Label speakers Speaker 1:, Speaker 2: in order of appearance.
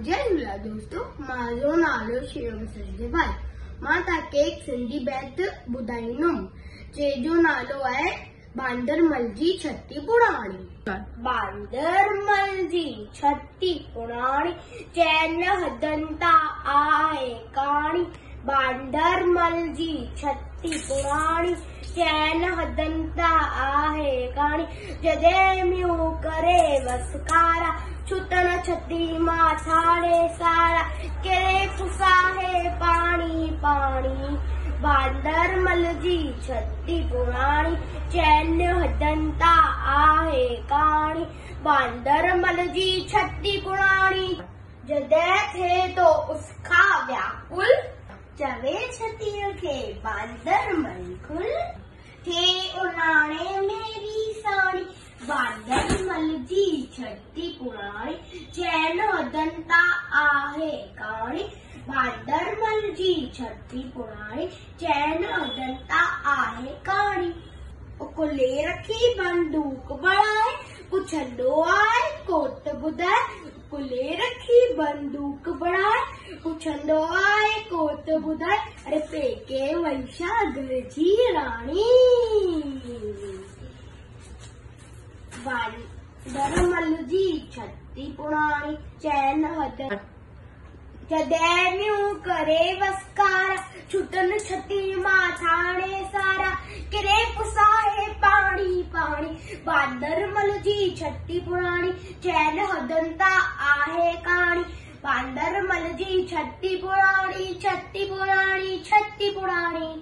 Speaker 1: जय झूलेलाल दोस्तों, मारो नालो शिवम सचदेव। मां तव्हांखे एक सिंधी बैत ॿुधाईंदुमि जंहिंजो नालो आहे बांदरमल जी छठी पुराणी। बांदरमल जी छठी पुराणी चैन हदंता आहे कहाणी। बांदरमल जी छठी पुराणी चैन हदंता आहे कहाणी। जॾहिं म्यूं करे वसकारा छुटन छठी मां छाड़े सारा केरे पुसाहे पाणी पाणी। बांदरमल जी छठी पुराणी चैन हदंता आहे कहाणी। बांदरमल जी छठी पुराणी जॾहिं थिए तो उसका व्याकुल चवे छठीअ खे बांदरमल खुल थे उनाणे मेरी साणी। बांदरमल जी छठी पुराणी चैन हदंता आहे कहाणी। बांदरमल जी छठी पुराणी चैन हदंता आहे कहाणी। कुले रखी बंदूक बढ़ाए पुछंदो आहे कोट ॿुधाए। कुले रखी बंदूक बढ़ाए पुछंदो आहे कोट ॿुधाए। अरे पेके वैशा घर जी राणी। बांदरमल जी छठी पुराणी चैन हदंता जॾहिं म्यूं करे वसकारा छुटन छठी मां छाणे सारा किरे पुसाहे पाणी पाणी। बांदरमल जी छठी पुराणी चैन हदंता आहे कहाणी। बांदरमल जी छठी पुराणी छठी पुराणी छठी पुराणी।